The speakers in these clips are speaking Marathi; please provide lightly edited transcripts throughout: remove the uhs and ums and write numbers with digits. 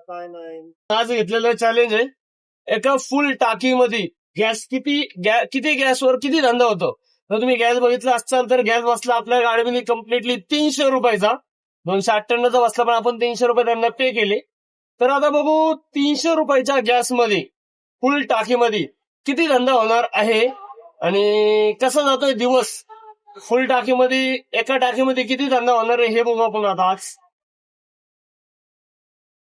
काय नाही. आज घेतलेलं चॅलेंज आहे, एका फुल टाकीमध्ये गॅस किती गॅसवर किती धंदा होतो. जर तुम्ही गॅस बघितला असाल तर गॅस बसला आपल्या गाडीमध्ये कम्प्लिटली 300 रुपयाचा. 298चा बसला, पण आपण 300 रुपये त्यांना पे केले. तर आता बघू 300 रुपयाच्या गॅसमध्ये फुल टाकीमध्ये किती धंदा होणार आहे आणि कसा जातोय दिवस. फुल टाकीमध्ये एका टाकीमध्ये किती धंदा होणार आहे हे बघू आपण आता आज.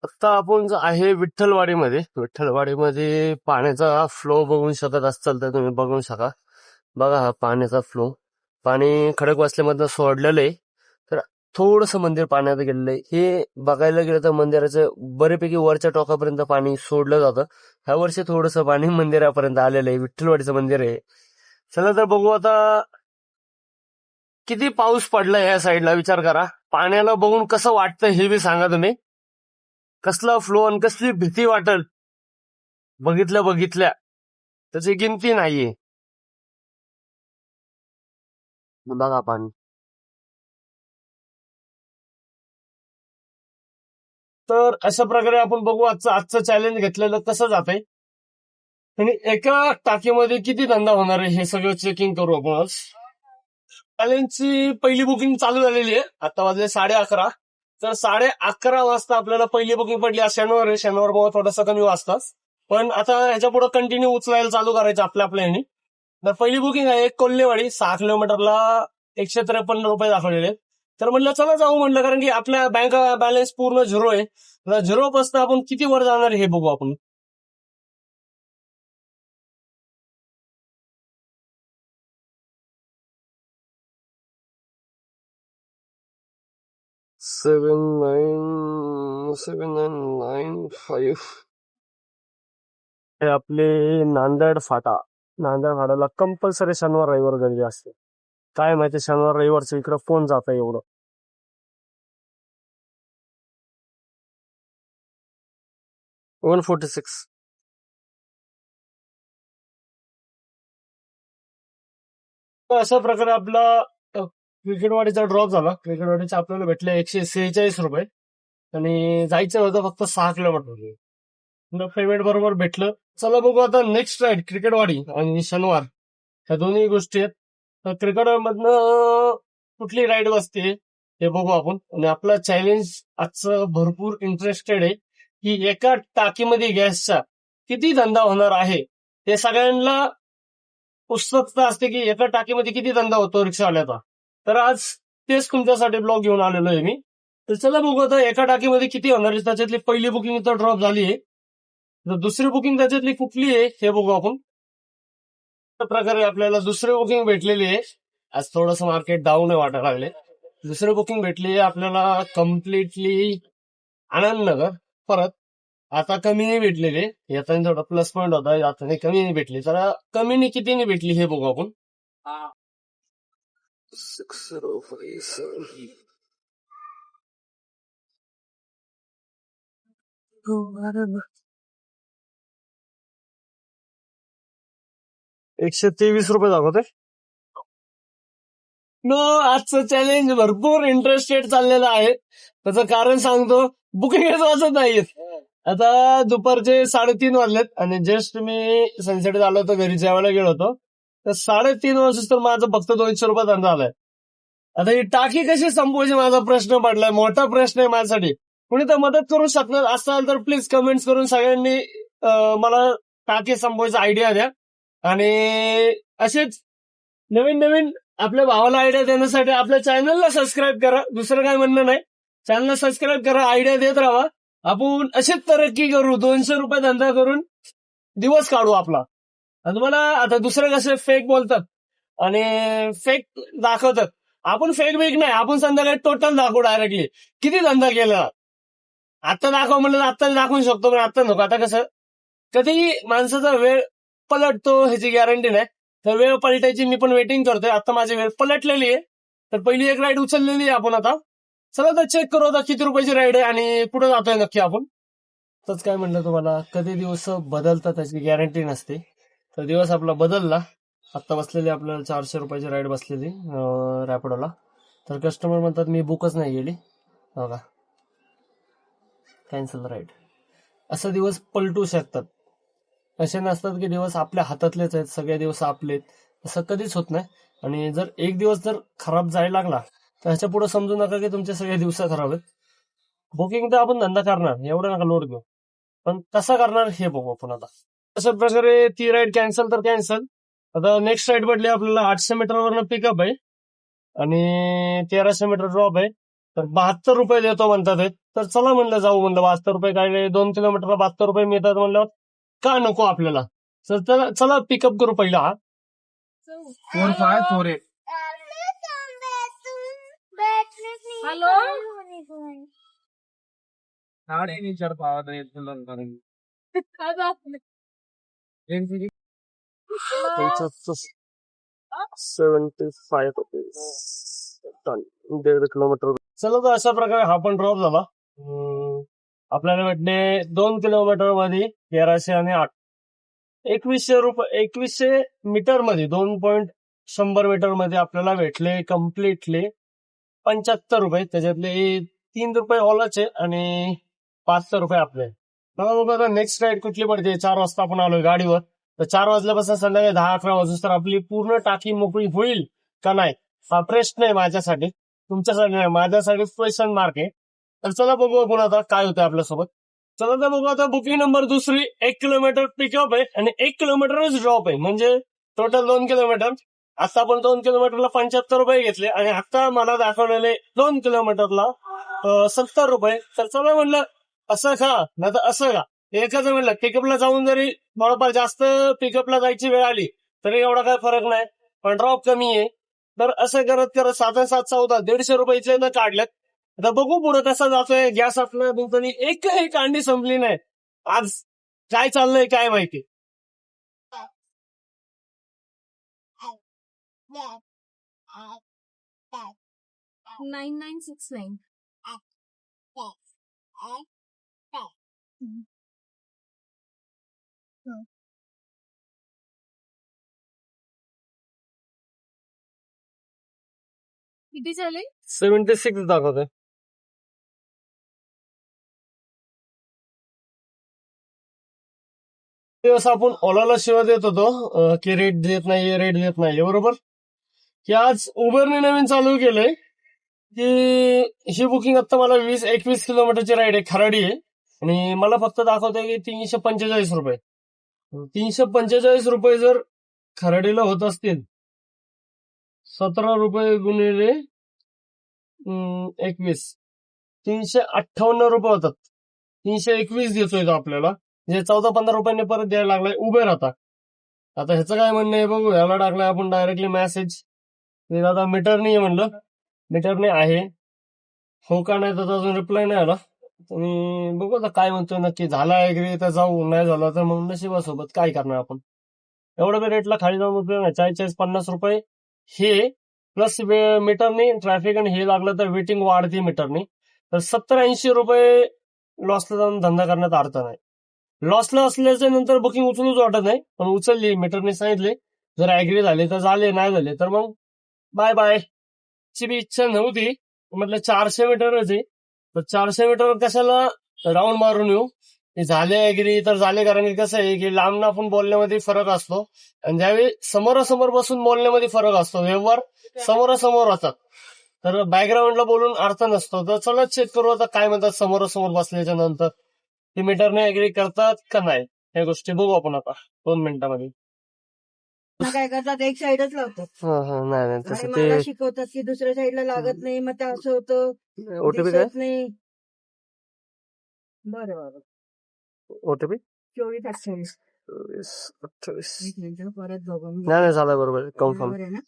आता आपण आहे विठ्ठलवाडीमध्ये पाण्याचा फ्लो बघू शकत असाल तर तुम्ही बघू शका. बघा हा पाण्याचा फ्लो, पाणी खडकवासल्यामधनं सोडलेलं आहे. तर थोडस मंदिर पाण्यात गेलेलं आहे. हे बघायला गेलं तर मंदिराचं बऱ्यापैकी वरच्या टोकापर्यंत पाणी सोडलं जातं. ह्या वर्षी थोडस पाणी मंदिरापर्यंत आलेलं आहे. विठ्ठलवाडीचं मंदिर आहे. चला तर बघू आता किती पाऊस पडला या साईडला. विचार करा, पाण्याला बघून कसं वाटतं हे बी सांगा तुम्ही. कसला फ्लो आणि कसली भीती वाटल बघितल्या त्याची गिनती नाहीये. बघा पाणी. तर अशा प्रकारे आपण बघू आजचं चॅलेंज घेतलेलं कसं जातंय आणि एका टाकीमध्ये किती धंदा होणार आहे हे सगळं चेकिंग करू आपण आज. चॅलेंजची पहिली बुकिंग चालू झालेली आहे. आता वाजले 11:30. तर 11:30 वाजता आपल्याला पहिली बुकिंग पडली. आज शनिवार बघा थोडासा कमी वाजतात, पण आता ह्याच्या पुढे कंटिन्यू उचलायला चालू करायचं आपल्या ह्यानी. तर पहिली बुकिंग आहे कोल्हेवाडी, 6 किलोमीटरला 153 रुपये दाखवलेले. तर म्हणलं चला जाऊ म्हणलं, कारण की आपल्या बँक बॅलन्स पूर्ण झिरो आहे. झिरो पासून आपण किती वर जाणार हे बघू आपण. हे आपले नांदेड फाटाला कंपल्सरी शनिवार रविवार गर्दी असते. काय माहिती शनिवार रविवारचं इकडं फोन जात आहे एवढं. 146. अशा प्रकारे आपला क्रिकेटवाडीचा ड्रॉप झाला. क्रिकेटवाडीचा आपल्याला भेटले 146 रुपये आणि जायचं होतं फक्त 6 किलोमीटर. पेमेंट बरोबर भेटलं. चला बघू आता नेक्स्ट राईड क्रिकेटवाडी आणि शनिवार ह्या दोन्ही गोष्टी आहेत. तर क्रिकेटमधनं कुठली राईड बसते हे बघू आपण. आणि आपला चॅलेंज आजचं भरपूर इंटरेस्टेड आहे की एका टाकीमध्ये गॅसचा किती धंदा होणार आहे. हे सगळ्यांना उत्सुकता असते की एका टाकीमध्ये किती धंदा होतो रिक्षावाल्याचा. तर आज तेच तुमच्यासाठी ब्लॉग घेऊन आलेलो आहे मी. तर चला बघू आता एका टाकीमध्ये किती होणार आहे. त्याच्यातली पहिली बुकिंग इथं ड्रॉप झाली आहे. तर दुसरी बुकिंग त्याच्यातली कुठली आहे हे बघू आपण. अशा प्रकारे आपल्याला दुसरी बुकिंग भेटलेली आहे. आज थोडस मार्केट डाऊन आहे वाटायला लागले. दुसरी बुकिंग भेटली आहे आपल्याला कम्प्लिटली आनंदनगर. परत आता कमी नाही भेटलेली. याचा थोडा प्लस पॉईंट होता, याचा कमी नाही भेटली. तर कमीने किती नाही भेटली हे बघू आपण. 6057. 123 रुपये दाखवते. आजचं चॅलेंज भरपूर इंटरेस्टेड चाललेलं आहे. त्याचं कारण सांगतो, बुकिंगच वाचत नाहीत. आता दुपारचे 3:30 वाजलेत आणि जस्ट मी सनसेट झालो होतो, घरी जेवायला गेलो होतो. तर 3:30 वाजता तर माझं फक्त 200 रुपये धंदा आलाय. आता ही टाकी कशी संपवायची माझा प्रश्न पडलाय, मोठा प्रश्न आहे माझ्यासाठी. कुणी तर मदत करू शकणार असाल तर प्लीज कमेंट्स करून सगळ्यांनी मला टाकी संपवायचा आयडिया द्या. आणि असेच नवीन नवीन आपल्या भावाला आयडिया देण्यासाठी आपल्या चॅनलला सबस्क्राईब करा. दुसरं काय म्हणणं नाही, चॅनलला सबस्क्राईब करा, आयडिया देत राहा. आपण अशीच तरक्की करू, 200 रुपये धंदा करून दिवस काढू आपला. आणि तुम्हाला आता दुसरं कसं फेक बोलतात आणि फेक दाखवतात. आपण फेक बेक नाही, आपण संध्याकाळी टोटल दाखवू डायरेक्टली किती धंदा केला. आता दाखव म्हणलं आता दाखवू शकतो, पण आता नको. आता कसं कधी माणसाचा वेळ पलटतो ह्याची गॅरंटी नाही. तर वेळ पलटायची मी पण वेटिंग करतोय. आता माझी वेळ पलटलेली आहे. तर पहिली एक राईड उचललेली आहे आपण. आता चला तर चेक करू आता किती रुपयाची राईड आहे आणि कुठं जातोय नक्की आपण. तच काय म्हणलं तुम्हाला, कधी दिवस बदलतात त्याची गॅरंटी नसते. तर दिवस आपला बदलला. आता बसलेली आपल्याला 400 रुपयाची राईड बसलेली रॅपिडोला. तर कस्टमर म्हणतात मी बुकच नाही गेली. बघा कॅन्सल राईड. असे दिवस पलटू शकतात. असे नसतात की दिवस आपल्या हातातलेच आहेत, सगळे दिवस आपलेत, असं कधीच होत नाही. आणि जर एक दिवस जर खराब जायला लागला तर ह्याच्या पुढे समजू नका की तुमचे सगळे दिवस खराब आहेत. बुकिंग तर आपण धंदा करणार, एवढं नका लोड घेऊ, पण कसं करणार हे बघू आपण आता. अशा प्रकारे ती राईड कॅन्सल तर कॅन्सल. आता नेक्स्ट राईड पडली आपल्याला 800 मीटरवरनं पिकअप आहे आणि 1300 मीटर ड्रॉप आहे. तर 72 रुपये देतो म्हणतात आहेत. तर चला म्हणलं जाऊ, म्हणलं 72 रुपये काय 2 किलोमीटरला 72 रुपये मिळतात म्हणलं, का नको आपल्याला. तर चला पिकअप करू पहिला. 4548. Hello ₹75 ton, 1.5 kilometre. चला तर अशा प्रकारे हा पण ड्रॉप झाला. आपल्याला भेटले 2 किलोमीटर मध्ये 1300 आणि 8, 2100 रुपये. 2100 मीटर मध्ये 2.100 मीटर मध्ये आपल्याला भेटले कम्प्लिटली 75 रुपये. त्याच्यातले 3 रुपये ओलाचे आणि 5 रुपये आपले. बघा नेक्स्ट राईड कुठली पडते. 4 वाजता आपण आलोय गाडीवर, तर 4 वाजल्यापासून संध्याकाळी 10-11 वाजूस तर आपली पूर्ण टाकी मोकळी होईल का नाही हा प्रश्न आहे माझ्यासाठी. तुमच्यासाठी नाही, माझ्यासाठी क्वेश्चन मार्क आहे. तर चला बघू आपण आता काय होतं आपल्यासोबत. चला तर बघू आता. बुकिंग नंबर दुसरी, 1 किलोमीटर पिकअप आहे आणि 1 किलोमीटरच ड्रॉप आहे, म्हणजे टोटल 2 किलोमीटर. आता आपण 2 किलोमीटरला 75 रुपये घेतले आणि आता मला दाखवलेले 2 किलोमीटरला 70 रुपये. तर चला म्हणलं असं का नाही तर असं का. एकाच म्हणलं पिकअपला जाऊन जरी थोडंफार जास्त पिकअपला जायची वेळ आली तरी एवढा काय फरक नाही, पण ड्रॉप कमी आहे. तर असं करत करत 7-7-14 150 रुपये न काढल्यात. आता बघू पुढे कसा जातोय. गॅस आपल्या दुकानी एकही कांडी संपली नाही आज. काय चाललंय काय माहिती. 9969. किती झाले? 76 दाखवतोय. दिवस आपण ओलाला शिवा देत होतो की रेट देत नाहीये, रेट देत नाहीये, बरोबर. की आज उबरने नवीन चालू केलंय की ही बुकिंग आता मला 21 किलोमीटरची राईड आहे, खराडी आहे, आणि मला फक्त दाखवतंय की 345 रुपये. 345 रुपये जर खराडीला होत असतील, 17 रुपये गुणिले 21, 358 रुपये होतात. 321 देतोय तो आपल्याला, म्हणजे 14-15 रुपयांनी परत द्यायला लागलाय उबेर. आता ह्याचं काय म्हणणं आहे बघू. ह्याला टाकलाय आपण डायरेक्टली मेसेज. आता मीटर नाही म्हणलं, मीटरने आहे हो का नाही तर अजून रिप्लाय नाही आला. आणि बघू आता काय म्हणतोय नक्की. झाला ऍग्री तर जाऊ, नाही झाला तर मग नशिबासोबत काय करणार आपण. एवढ्या बी रेटला खाली जाऊन उपयोग नाही. 40-50 रुपये हे प्लस मीटरनी ट्रॅफिक आणि हे लागलं तर वेटिंग वाढते मीटरनी. तर 70-80 रुपये लॉसला जाऊन धंदा करण्यात अर्थ नाही. लॉसला असल्याच्या नंतर बुकिंग उचलूच वाटत नाही, पण उचलली, मीटरने सांगितले. जर ऍग्री झाले तर झाले, नाही झाले तर मग बाय बाय. ची बी इच्छा नव्हती, म्हटलं 400 मीटरच आहे तर 400 मीटरवर कशाला राऊंड मारून येऊ. झाले ऍग्री तर झाले, कारण की कसं आहे की लांब आपण बोलण्यामध्ये फरक असतो आणि ज्यावेळी समोरासमोर बसून बोलण्यामध्ये फरक असतो. व्यवहार समोरासमोर होतात तर बॅकग्राऊंडला बोलून अर्थ नसतो. तर चला चेक करू आता काय म्हणतात समोरासमोर बसल्याच्या नंतर. ते मीटरने ऍग्री करतात का नाही हे गोष्टी बघू आपण आता 2 मिनिटांमध्ये. काय करतात, एक साईडच लावतात. नाही तसं आणि ते मला शिकवतात की दुसऱ्या साईडला लागत नाही, मग ते असं होतं, ओटीपी काय, दिसत नाही. बरं ओटीपी 24-28. 24-28. एक मिनिट परत बघून घेऊ. नाही झालं बरोबर कन्फर्म. बरोबर आहे ना.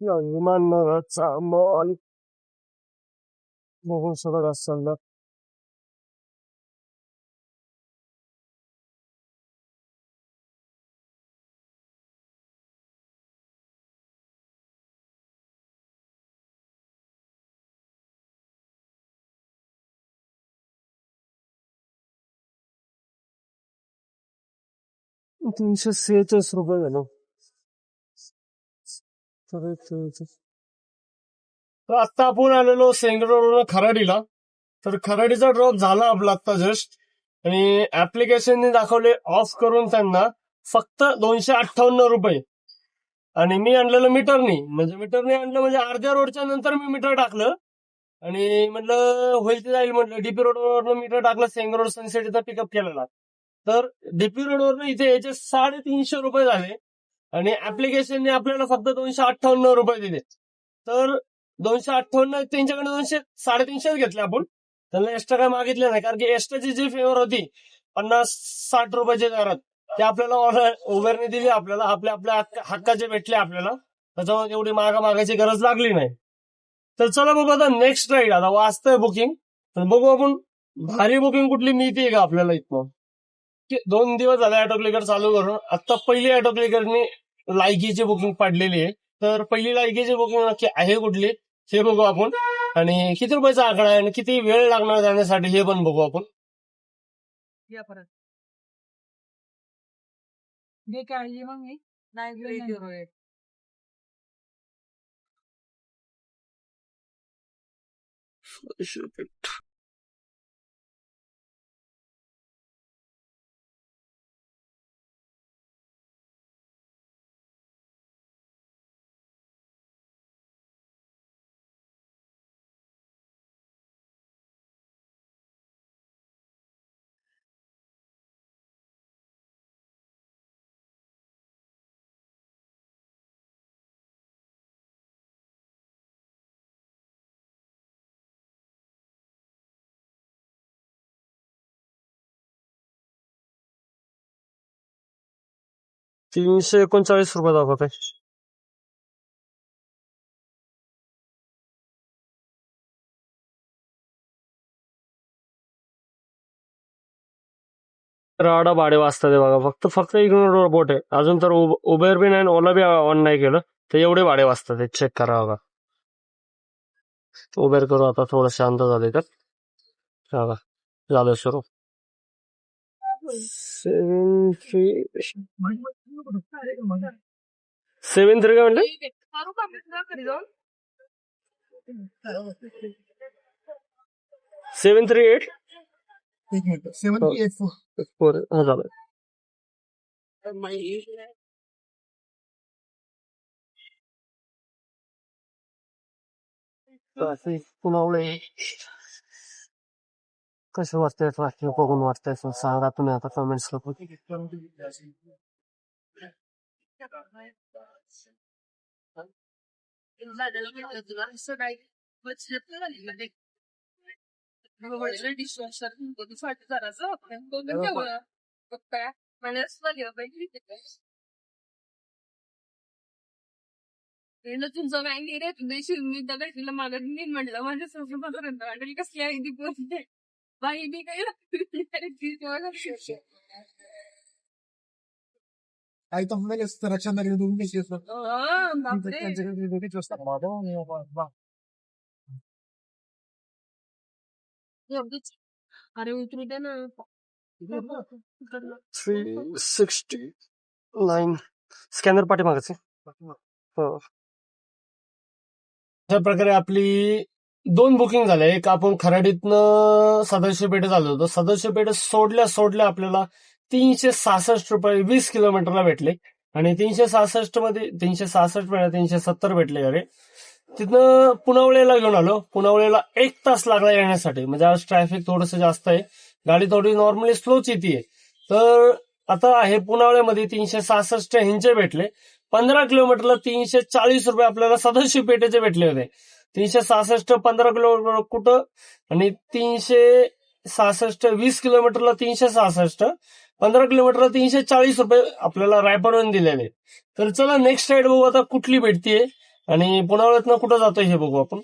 विमानाचा मॉल बघून सगळं असं चाललं. ₹346 झालं. तर आता आपण आलेलो सेंगरोडवरून खराडीला. तर खराडीचा ड्रॉप झाला आपला आता जस्ट, आणि ऍप्लिकेशनने दाखवले ऑफ करून त्यांना फक्त ₹258. आणि मी आणलेलं मीटरने आणलं, म्हणजे अर्ध्या रोडच्या नंतर मी मीटर टाकलं आणि म्हटलं होईल ते जाईल, म्हटलं डीपी रोडवर मीटर टाकलं, सेंगरोड सनसेटचा पिकअप केलेला. तर डीपी रोडवरनं इथे याचे ₹350 झाले आणि ऍप्लिकेशनने आपल्याला फक्त ₹258 दिले. तर 258 त्यांच्याकडे 350 घेतले आपण, त्यांना एक्स्ट्रा काय मागितले नाही, कारण की एक्स्ट्राची जी फेवर होती 50-60 रुपयाची दरात, ते आपल्याला उबेरने दिली, आपल्याला आपल्या आपल्या हक्काचे भेटले आपल्याला, त्याच्यामुळे एवढी मागायची गरज लागली नाही. तर चला बघू आता नेक्स्ट राईड. आता वाजतंय बुकिंग, तर बघू आपण भारी बुकिंग कुठली मिळते का आपल्याला इथनं. 2 दिवस झाले ऑटो क्लिकर चालू करून. आता पहिली ऑटो क्लिकरनी लायकीची बुकिंग पडलेली आहे. तर पहिली लायकीची बुकिंग नक्की आहे कुठली हे बघू आपण, आणि किती रुपयाचा आकडा आहे आणि किती वेळ लागणार जाण्यासाठी हे पण बघू आपण. या परत घे काळजी मग मी नाही. ₹339 दाखवत आहे. राडा भाडे वाजतात ते बघा, फक्त इग्नोर बोट आहे अजून. तर उबेर बी नाही आणि ओला बी ऑन नाही केलं, तर एवढे भाडे वाजतात ते चेक करा बघा. उबेर करू आता, थोडं शांत झाले तर बघा झालं सुरू. 7-3 काय म्हणलं? 738 हा झालं. पुनवले कसं वाटतंय, ट्रॅफिक बघून वाटतंय सांगा तुम्ही आता कमेंट्स करून. तुमचं काय नाही रे, तुझ्याशी मी तिला मागत नाही म्हटलं, माझ्या सासूपर्यंत वाटेल कसली आहे ती बोलते बाई मी काही Aí então como é que você está achando do início? अरे उतरू दे ना. 369 स्कॅनर पाठीमागाचे. अशा प्रकारे आपली 2 बुकिंग झाल्या. एक आपण खराडीतनं सदाशिव पेठेत आलो होतो. सदाशिव पेठेत सोडल्या आपल्याला ₹366 20 किलोमीटरला भेटले, आणि 366 मध्ये 370 भेटले अरे. तिथनं पुनावळेला घेऊन आलो. पुनावळेला 1 तास लागला येण्यासाठी, म्हणजे आज ट्रॅफिक थोडस जास्त आहे, गाडी थोडी नॉर्मली स्लोच येते. तर आता आहे पुनावळ्यामध्ये 366 ह्यांचे भेटले. 15 किलोमीटरला ₹340 आपल्याला सदाशिव पेठेचे भेटले होते. 366 15 किलोमीटर कुठं, आणि 366 20 किलोमीटरला 366, 15 किलोमीटरला ₹340 आपल्याला रायपूरहून दिलेले. तर चला नेक्स्ट राईड बघू आता कुठली भेटतीये आणि पुनावळ्यातनं कुठं जातोय हे बघू आपण.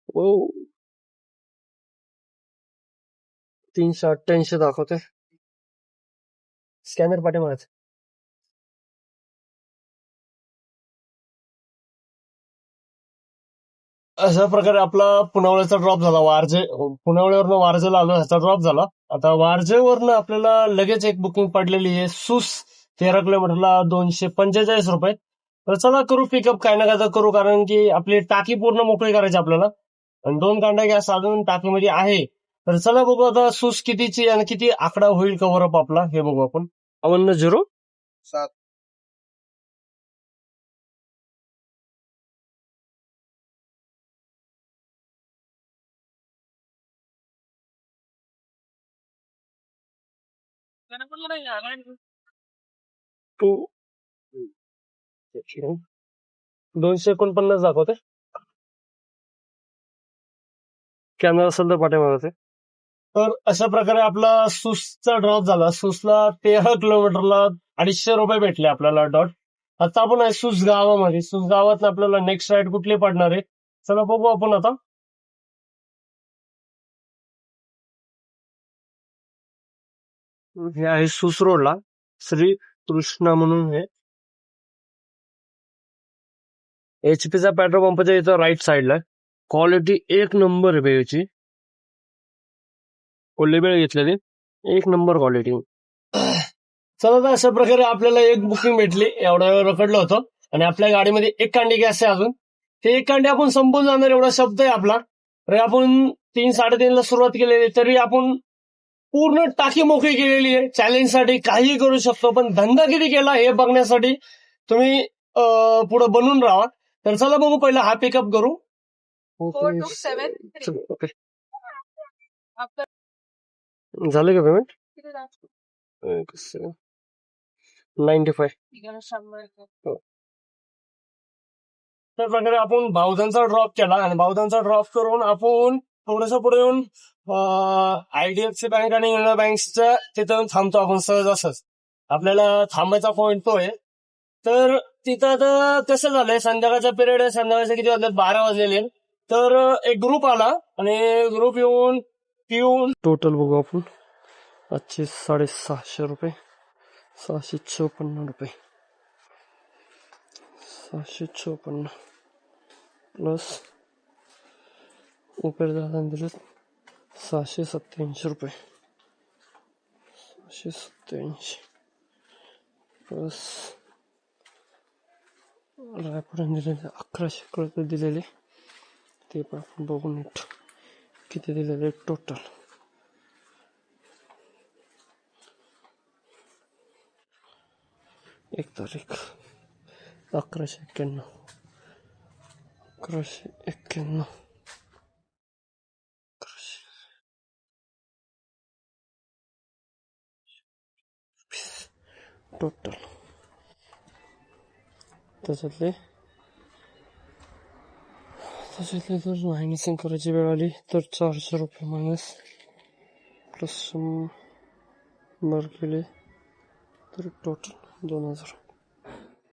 ओ 388 दाखवते. स्कॅनर पाठीमागच. अशा प्रकारे आपला पुनावळ्याचा ड्रॉप झाला. पुनावळ्यावरनं वारजेला आलो, ह्याचा ड्रॉप झाला. आता वारजेवरनं आपल्याला लगेच एक बुकिंग पडलेली आहे सूस 13 किलोमीटरला 245 रुपये. तर चला करू पिकअप, काय ना काय तर करू, कारण की आपली टाकी पूर्ण मोकळी करायची आपल्याला आणि 2 कांडा गॅस अजून टाकीमध्ये आहे. तर चला बघू आता सूस कितीची आणि किती आकडा होईल कव्हर अप आपला हे बघू आपण. 52 7 टू 249 दाखवते. कॅमेरा असेल तर पाठीमागते. तर अशा प्रकारे आपला सूसचा ड्रॉप झाला. सूसला 13 किलोमीटरला 250 रुपये भेटले आपल्याला डॉट. आता आपण आहे सूस गावामध्ये. सूस गावात आपल्याला नेक्स्ट राईड कुठली पडणार आहे, चला बघू आपण आता. हे आहे सूस रोडला श्री कृष्णा म्हणून आहे. HP चा पेट्रोल पंपच्या इथं राईट साईडला. क्वालिटी एक नंबर आहे बेळची. ओले बेळ घेतलेली एक नंबर क्वालिटी. चला तर अशा प्रकारे आपल्याला एक बुकिंग भेटली. एवढा वेळ रखडलं होतं आणि आपल्या गाडीमध्ये एक कांडी गॅस आहे अजून. ते एक कांडी आपण संपून जाणार एवढा शब्द आहे आपला. तरी आपण 3-3:30 ला सुरुवात केलेली, तरी आपण पूर्ण टाकी मोकळी केलेली आहे. चॅलेंजसाठी काहीही करू शकतो, पण धंदा किती केला हे बघण्यासाठी तुम्ही पुढे बनून राहा. तर चला बघू, पहिला हा पिकअप करू. 4273. ओके, आपलं झालं का पेमेंट? किती झालं? 95. तिघांना 100. त्या प्रकारे आपण बावधनचा ड्रॉप केला आणि बावधनचा ड्रॉप करून आपण थोडस पुढे येऊन IDFC बँक आणि युनियन बँकच्या तिथं थांबतो आपण सहज असंच. आपल्याला थांबायचा पॉईंट तो आहे. तर तिथं आता कसं झालंय, संध्याकाळचा पिरियड आहे. संध्याकाळचे किती वाजले? 12 वाजलेले. तर एक ग्रुप आला आणि ग्रुप येऊन पिऊन टोटल बघू आपण. आजचे 650 रुपये, 654 रुपये, 654 प्लस उपेर दादा दिले 687 रुपये, 687 प्लस रायपुरात दिलेले 1100 दिलेले. ते पण आपण बघून नीट किती दिलेले टोटल. एक तारीख 1191, 1191, टोटल. त्याच्यातले जर मायनसिंग करायची वेळ आली तर 400 रुपये मायनस प्लस 100 केले तर टोटल 2000.